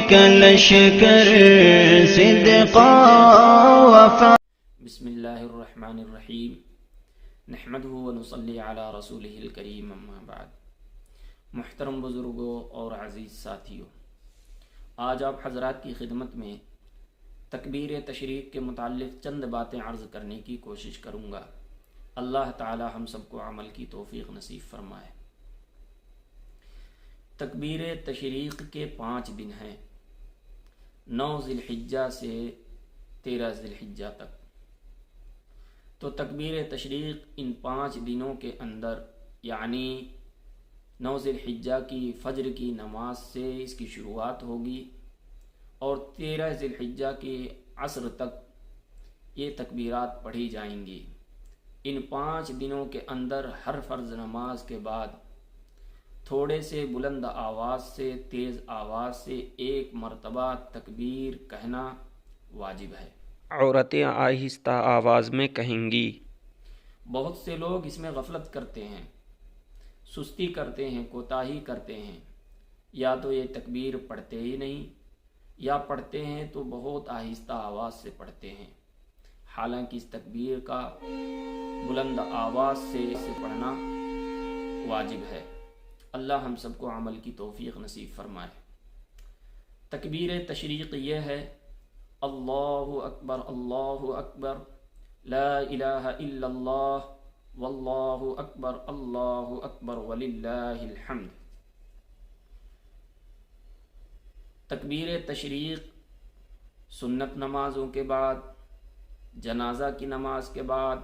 کا لشکر صدقا وفا۔ بسم اللہ الرحمن الرحیم، نحمدہ ونصلی علی رسولہ الکریم، اما بعد۔ محترم بزرگوں اور عزیز ساتھیوں، آج آپ حضرات کی خدمت میں تکبیر تشریق کے متعلق چند باتیں عرض کرنے کی کوشش کروں گا۔ اللہ تعالی ہم سب کو عمل کی توفیق نصیب فرمائے۔ تکبیر تشریق کے 5 دن ہیں، 9 ذی الحجہ سے 13 ذی الحجہ تک۔ تو تکبیر تشریق ان 5 دنوں کے اندر، یعنی 9 ذی الحجہ کی فجر کی نماز سے اس کی شروعات ہوگی اور 13 ذی الحجہ کی عصر تک یہ تکبیرات پڑھی جائیں گی۔ ان 5 دنوں کے اندر ہر فرض نماز کے بعد تھوڑے سے بلند آواز سے، تیز آواز سے 1 مرتبہ تکبیر کہنا واجب ہے۔ عورتیں آہستہ آواز میں کہیں گی۔ بہت سے لوگ اس میں غفلت کرتے ہیں، سستی کرتے ہیں، کوتاہی کرتے ہیں، یا تو یہ تکبیر پڑھتے ہی نہیں، یا پڑھتے ہیں تو بہت آہستہ آواز سے پڑھتے ہیں۔ حالانکہ اس تکبیر کا بلند آواز سے پڑھنا واجب ہے۔ اللہ ہم سب کو عمل کی توفیق نصیب فرمائے۔ تکبیر تشریق یہ ہے: اللہ اکبر، اللہ اکبر، لا الہ الا اللہ، واللہ اکبر، اللہ اکبر، وللہ الحمد۔ تکبیر تشریق سنت نمازوں کے بعد، جنازہ کی نماز کے بعد،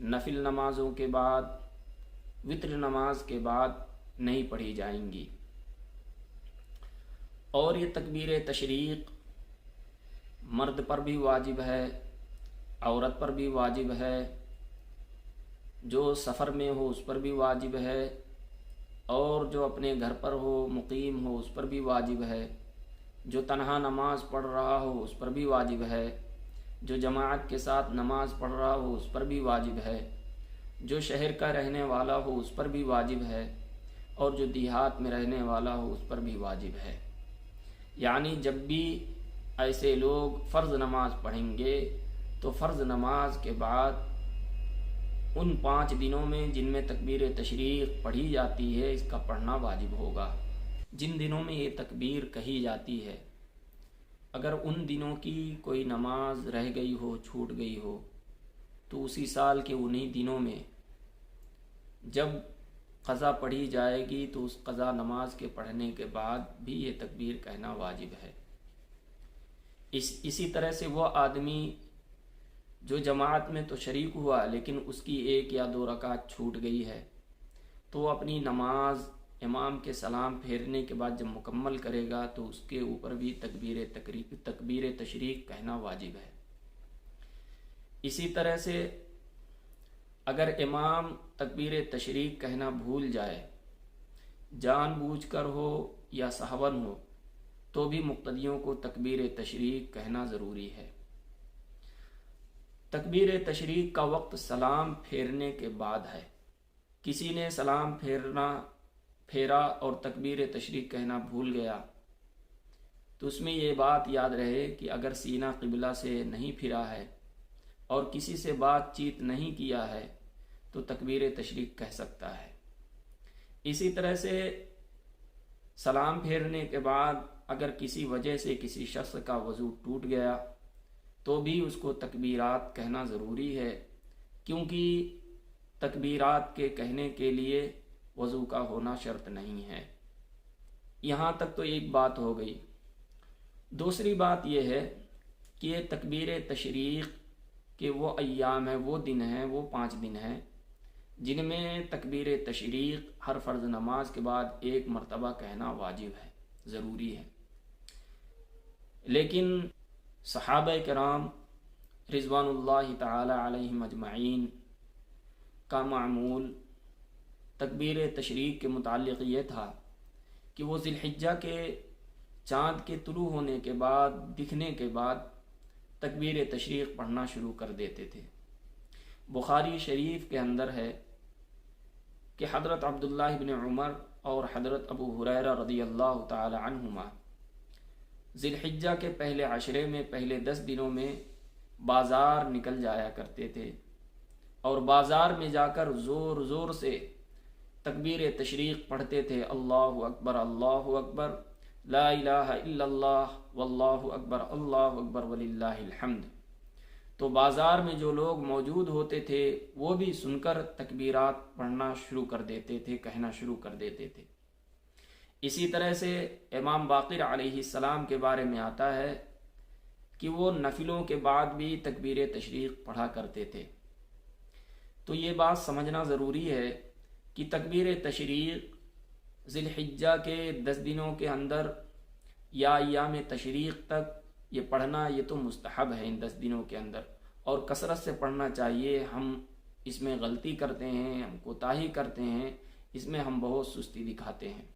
نفل نمازوں کے بعد، وتر نماز کے بعد نہیں پڑھی جائیں گی۔ اور یہ تکبیر تشریق مرد پر بھی واجب ہے، عورت پر بھی واجب ہے، جو سفر میں ہو اس پر بھی واجب ہے، اور جو اپنے گھر پر ہو، مقیم ہو، اس پر بھی واجب ہے، جو تنہا نماز پڑھ رہا ہو اس پر بھی واجب ہے، جو جماعت کے ساتھ نماز پڑھ رہا ہو اس پر بھی واجب ہے، جو شہر کا رہنے والا ہو اس پر بھی واجب ہے، اور جو دیہات میں رہنے والا ہو اس پر بھی واجب ہے۔ یعنی جب بھی ایسے لوگ فرض نماز پڑھیں گے تو فرض نماز کے بعد ان 5 دنوں میں جن میں تکبیر تشریق پڑھی جاتی ہے اس کا پڑھنا واجب ہوگا۔ جن دنوں میں یہ تکبیر کہی جاتی ہے، اگر ان دنوں کی کوئی نماز رہ گئی ہو، چھوٹ گئی ہو، تو اسی سال کے انہی دنوں میں جب قضا پڑھی جائے گی تو اس قضا نماز کے پڑھنے کے بعد بھی یہ تکبیر کہنا واجب ہے۔ اسی طرح سے وہ آدمی جو جماعت میں تو شریک ہوا لیکن اس کی 1 یا 2 رکعت چھوٹ گئی ہے، تو اپنی نماز امام کے سلام پھیرنے کے بعد جب مکمل کرے گا تو اس کے اوپر بھی تکبیر تشریق کہنا واجب ہے۔ اسی طرح سے اگر امام تکبیر تشریق کہنا بھول جائے، جان بوجھ کر ہو یا سہون ہو، تو بھی مقتدیوں کو تکبیر تشریق کہنا ضروری ہے۔ تکبیر تشریق کا وقت سلام پھیرنے کے بعد ہے۔ کسی نے سلام پھیرا اور تکبیر تشریق کہنا بھول گیا تو اس میں یہ بات یاد رہے کہ اگر سینہ قبلہ سے نہیں پھرا ہے اور کسی سے بات چیت نہیں کیا ہے تو تکبیر تشریق کہہ سکتا ہے۔ اسی طرح سے سلام پھیرنے کے بعد اگر کسی وجہ سے کسی شخص کا وضو ٹوٹ گیا تو بھی اس کو تکبیرات کہنا ضروری ہے، کیونکہ تکبیرات کے کہنے کے لیے وضو کا ہونا شرط نہیں ہے۔ یہاں تک تو ایک بات ہو گئی۔ دوسری بات یہ ہے کہ یہ تکبیر تشریق کے وہ ایام ہیں، وہ دن ہیں، وہ 5 دن ہیں جن میں تکبیر تشریق ہر فرض نماز کے بعد 1 مرتبہ کہنا واجب ہے، ضروری ہے۔ لیکن صحابہ کرام رضوان اللہ تعالی علیہم اجمعین کا معمول تکبیر تشریق کے متعلق یہ تھا کہ وہ ذی الحجہ کے چاند کے طلوع ہونے کے بعد، دکھنے کے بعد تکبیر تشریق پڑھنا شروع کر دیتے تھے۔ بخاری شریف کے اندر ہے کہ حضرت عبداللہ بن عمر اور حضرت ابو ہریرہ رضی اللہ تعالی عنہما ذی الحجہ کے پہلے عشرے میں، پہلے 10 دنوں میں بازار نکل جایا کرتے تھے، اور بازار میں جا کر زور زور سے تکبیر تشریق پڑھتے تھے، اللہ اکبر اللہ اکبر، لا الہ الا اللہ واللہ اکبر وللہ الحمد۔ تو بازار میں جو لوگ موجود ہوتے تھے وہ بھی سن کر تکبیرات پڑھنا شروع کر دیتے تھے، کہنا شروع کر دیتے تھے۔ اسی طرح سے امام باقر علیہ السلام کے بارے میں آتا ہے کہ وہ نفلوں کے بعد بھی تکبیر تشریق پڑھا کرتے تھے۔ تو یہ بات سمجھنا ضروری ہے کہ تکبیر تشریق ذی الحجہ کے 10 دنوں کے اندر یا ایام تشریق تک یہ پڑھنا یہ تو مستحب ہے ان 10 دنوں کے اندر، اور کثرت سے پڑھنا چاہیے۔ ہم اس میں غلطی کرتے ہیں، ہم کوتاہی کرتے ہیں، اس میں ہم بہت سستی دکھاتے ہیں۔